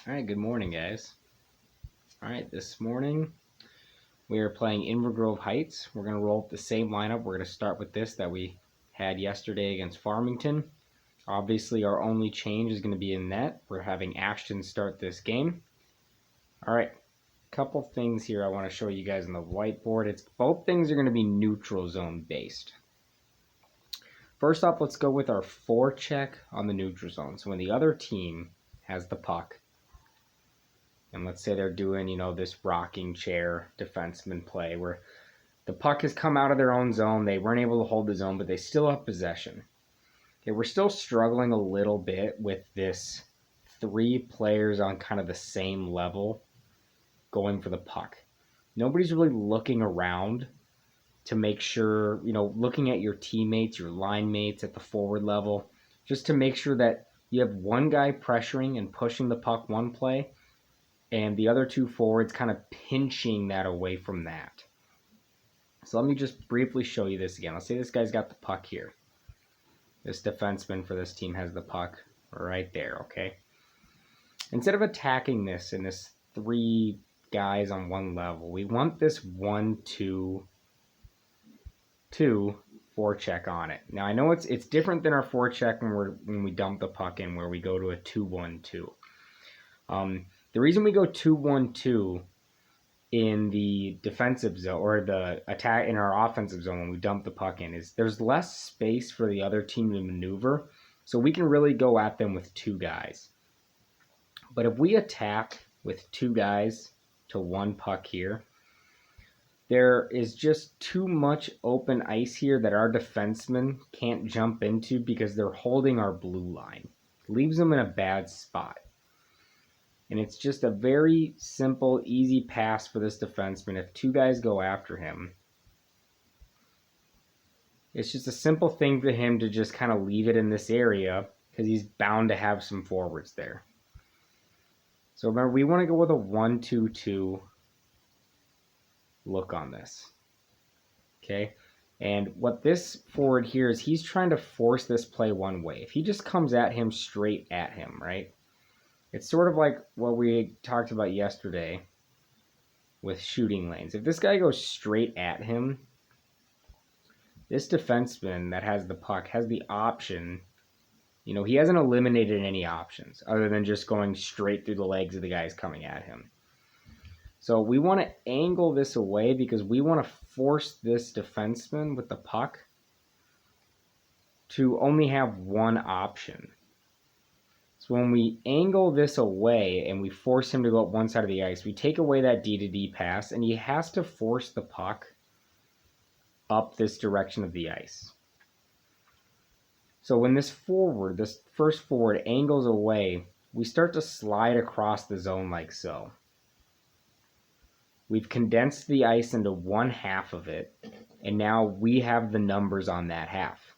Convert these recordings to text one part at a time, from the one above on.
All right, good morning, guys. All right, this morning we are playing Inver Heights. We're going to roll up the same lineup. We're going to start with this that we had yesterday against Farmington. Obviously, our only change is going to be in net. We're having Ashton start this game. All right, couple things here I want to show you guys on the whiteboard. Both things are going to be neutral zone based. First off, let's go with our forecheck on the neutral zone. So when the other team has the puck, and let's say they're doing, this rocking chair defenseman play where the puck has come out of their own zone. They weren't able to hold the zone, but they still have possession. Okay, we're still struggling a little bit with this three players on kind of the same level going for the puck. Nobody's really looking around to make sure, looking at your teammates, your line mates at the forward level, just to make sure that you have one guy pressuring and pushing the puck one play, and the other two forwards kind of pinching that away from that. So let me just briefly show you this again. Let's say this guy's got the puck here. This defenseman for this team has the puck right there, okay? Instead of attacking this in this three guys on one level, we want this 1-2-2 forecheck on it. Now I know it's different than our forecheck when we dump the puck in, where we go to a 2-1-2. The reason we go 2-1-2 in the defensive zone or the attack in our offensive zone when we dump the puck in is there's less space for the other team to maneuver, so we can really go at them with two guys. But if we attack with two guys to one puck here, there is just too much open ice here that our defensemen can't jump into because they're holding our blue line. Leaves them in a bad spot. And it's just a very simple, easy pass for this defenseman if two guys go after him. It's just a simple thing for him to just kind of leave it in this area because he's bound to have some forwards there. So remember, we want to go with a 1-2-2 look on this. Okay? And what this forward here is, he's trying to force this play one way. If he just comes at him straight at him, right? It's sort of like what we talked about yesterday with shooting lanes. If this guy goes straight at him, this defenseman that has the puck has the option. He hasn't eliminated any options other than just going straight through the legs of the guys coming at him. So we want to angle this away because we want to force this defenseman with the puck to only have one option. So when we angle this away and we force him to go up one side of the ice, we take away that D-to-D pass, and he has to force the puck up this direction of the ice. So when this first forward angles away, we start to slide across the zone like so. We've condensed the ice into one half of it, and now we have the numbers on that half.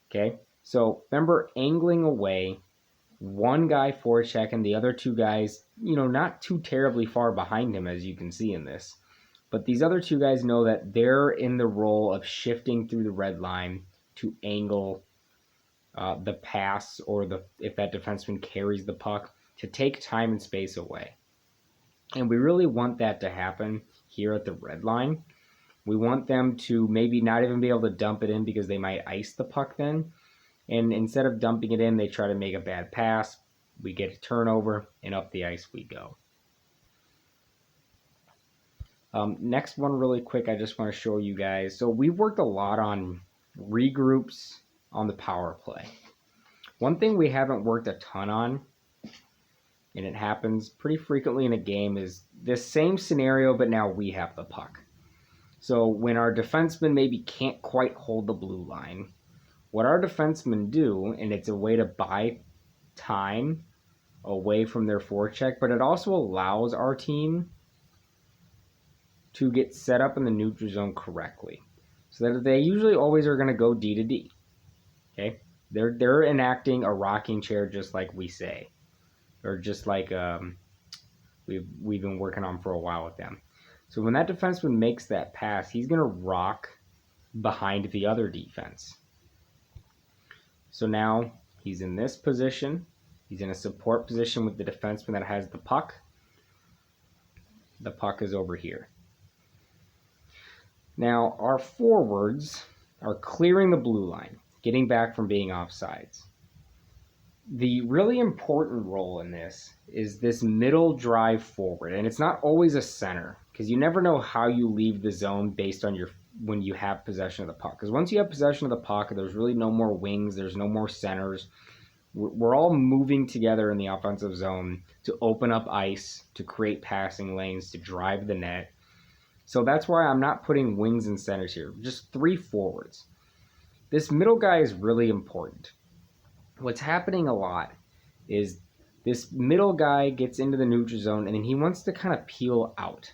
Okay, so remember, angling away, one guy forecheck and the other two guys, not too terribly far behind him, as you can see in this. But these other two guys know that they're in the role of shifting through the red line to angle the pass, or if that defenseman carries the puck, to take time and space away. And we really want that to happen here at the red line. We want them to maybe not even be able to dump it in because they might ice the puck then. And instead of dumping it in, they try to make a bad pass. We get a turnover, and up the ice we go. Next one really quick, I just want to show you guys. So we've worked a lot on regroups on the power play. One thing we haven't worked a ton on, and it happens pretty frequently in a game, is this same scenario, but now we have the puck. So when our defenseman maybe can't quite hold the blue line, what our defensemen do, and it's a way to buy time away from their forecheck, but it also allows our team to get set up in the neutral zone correctly. So that they usually always are going to go D to D. Okay? They're enacting a rocking chair just like we say. Or just like we've been working on for a while with them. So when that defenseman makes that pass, he's going to rock behind the other defense. So now he's in this position, He's in a support position with the defenseman that has the puck. The puck is over here. Now, our forwards are clearing the blue line, getting back from being offsides. The really important role in this is this middle drive forward, and it's not always a center, because you never know how you leave the zone based on when you have possession of the puck. Because once you have possession of the puck, there's really no more wings, there's no more centers. We're all moving together in the offensive zone to open up ice, to create passing lanes, to drive the net. So that's why I'm not putting wings and centers here, just 3 forwards. This middle guy is really important. What's happening a lot is this middle guy gets into the neutral zone and then he wants to kind of peel out.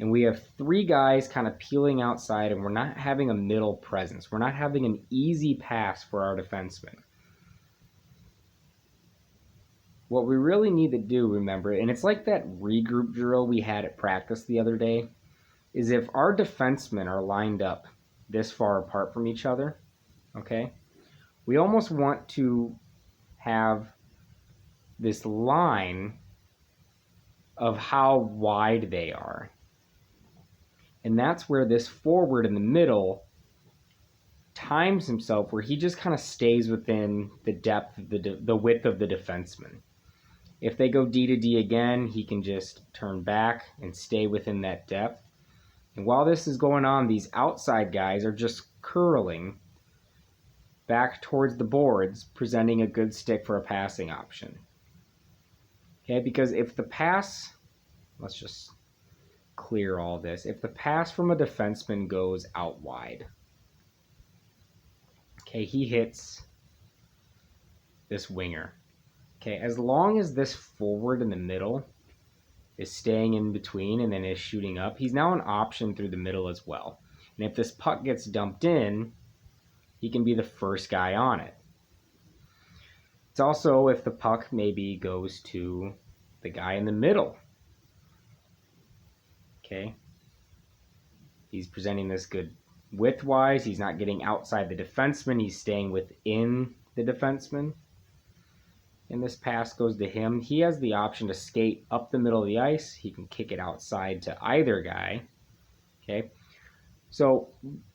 And we have 3 guys kind of peeling outside, and we're not having a middle presence. We're not having an easy pass for our defensemen. What we really need to do, remember, and it's like that regroup drill we had at practice the other day, is if our defensemen are lined up this far apart from each other, okay, we almost want to have this line of how wide they are. And that's where this forward in the middle times himself, where he just kind of stays within the depth, the width of the defenseman. If they go D to D again, he can just turn back and stay within that depth. And while this is going on, these outside guys are just curling back towards the boards, presenting a good stick for a passing option. Okay, because if the pass, let's just clear all this. If the pass from a defenseman goes out wide, okay, he hits this winger. Okay, as long as this forward in the middle is staying in between and then is shooting up, he's now an option through the middle as well. And if this puck gets dumped in, he can be the first guy on it. It's also if the puck maybe goes to the guy in the middle. Okay, he's presenting this good width-wise. He's not getting outside the defenseman. He's staying within the defenseman. And this pass goes to him. He has the option to skate up the middle of the ice. He can kick it outside to either guy. Okay, so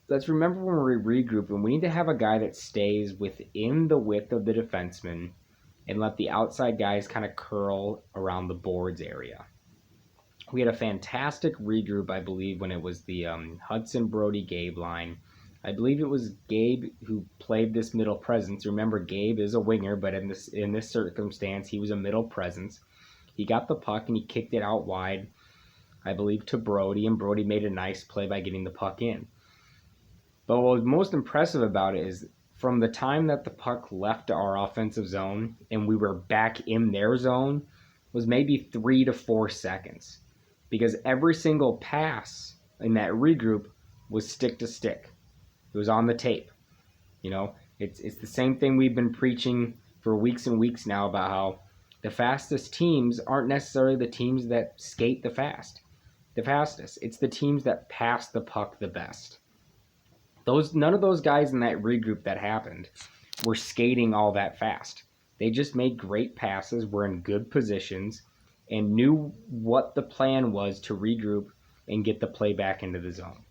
let's remember when we're regrouping, we need to have a guy that stays within the width of the defenseman and let the outside guys kind of curl around the boards area. We had a fantastic regroup, I believe, when it was the Hudson, Brody, Gabe line. I believe it was Gabe who played this middle presence. Remember, Gabe is a winger, but in this circumstance, he was a middle presence. He got the puck and he kicked it out wide, I believe, to Brody, and Brody made a nice play by getting the puck in. But what was most impressive about it is from the time that the puck left our offensive zone and we were back in their zone was maybe 3 to 4 seconds. Because every single pass in that regroup was stick to stick. It was on the tape. You know, it's the same thing we've been preaching for weeks and weeks now about how the fastest teams aren't necessarily the teams that skate the fastest. It's the teams that pass the puck the best. None of those guys in that regroup that happened were skating all that fast. They just made great passes, were in good positions, and knew what the plan was to regroup and get the play back into the zone.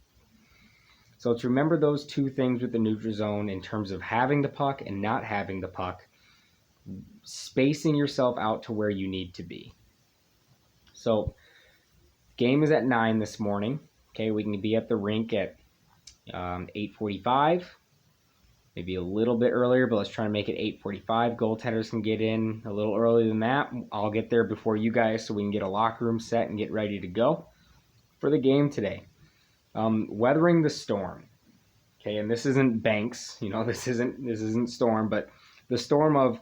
So let's remember those 2 things with the neutral zone in terms of having the puck and not having the puck, spacing yourself out to where you need to be. So game is at 9 this morning. Okay, we can be at the rink at 8:45. Maybe a little bit earlier, but let's try to make it 8:45. Goaltenders can get in a little earlier than that. I'll get there before you guys so we can get a locker room set and get ready to go for the game today. Weathering the storm. Okay, and this isn't Banks, this isn't Storm, but the storm of,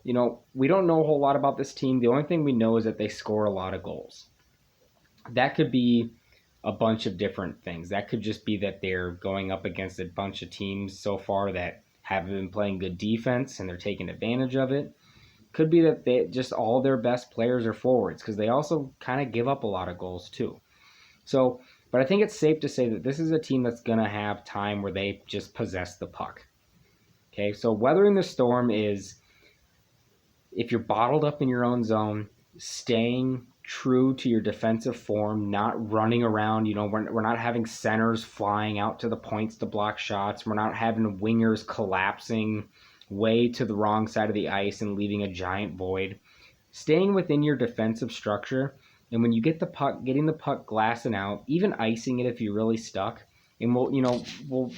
we don't know a whole lot about this team. The only thing we know is that they score a lot of goals. That could be a bunch of different things. That could just be that they're going up against a bunch of teams so far that haven't been playing good defense and they're taking advantage of it. Could be that they just all their best players are forwards, because they also kind of give up a lot of goals too. So, but I think it's safe to say that this is a team that's going to have time where they just possess the puck. Okay, so weathering the storm is if you're bottled up in your own zone, staying true to your defensive form, not running around. We're not having centers flying out to the points to block shots. We're not having wingers collapsing way to the wrong side of the ice and leaving a giant void. Staying within your defensive structure, and when you get the puck, getting the puck glassing out, even icing it if you're really stuck, and we'll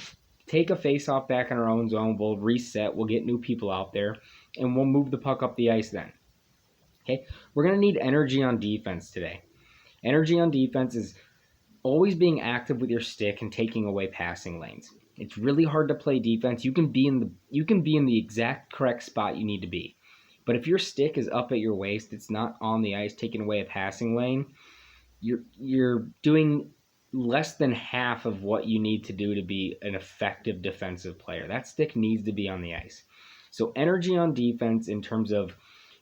take a face-off back in our own zone. We'll reset. We'll get new people out there, and we'll move the puck up the ice then. Okay, we're going to need energy on defense today. Energy on defense is always being active with your stick and taking away passing lanes. It's really hard to play defense. You can be in the exact correct spot you need to be. But if your stick is up at your waist, it's not on the ice taking away a passing lane, you're doing less than half of what you need to do to be an effective defensive player. That stick needs to be on the ice. So energy on defense in terms of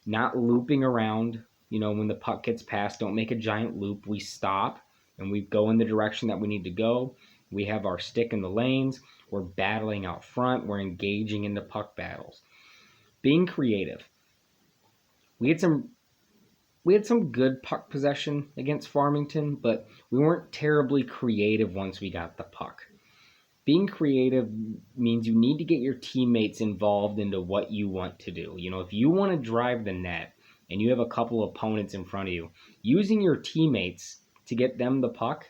not looping around, when the puck gets passed, don't make a giant loop. We stop and we go in the direction that we need to go. We have our stick in the lanes. We're battling out front. We're engaging in the puck battles. Being creative. We had some good puck possession against Farmington, but we weren't terribly creative once we got the puck. Being creative means you need to get your teammates involved into what you want to do. If you want to drive the net and you have a couple opponents in front of you, using your teammates to get them the puck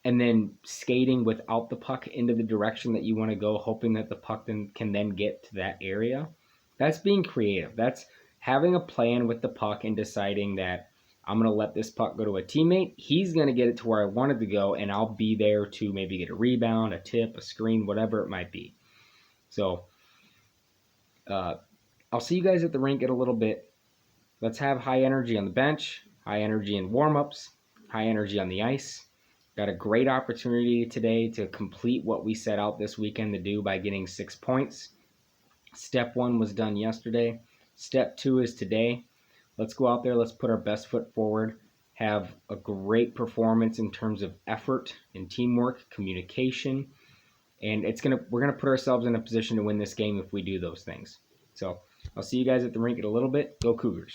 and then skating without the puck into the direction that you want to go, hoping that the puck can then get to that area, that's being creative. That's having a plan with the puck and deciding that I'm going to let this puck go to a teammate. He's going to get it to where I want it to go, and I'll be there to maybe get a rebound, a tip, a screen, whatever it might be. So I'll see you guys at the rink in a little bit. Let's have high energy on the bench, high energy in warm-ups, high energy on the ice. Got a great opportunity today to complete what we set out this weekend to do by getting 6 points. Step 1 was done yesterday. Step 2 is today. Let's go out there. Let's put our best foot forward. Have a great performance in terms of effort and teamwork, communication, and we're gonna put ourselves in a position to win this game if we do those things. So I'll see you guys at the rink in a little bit. Go Cougars!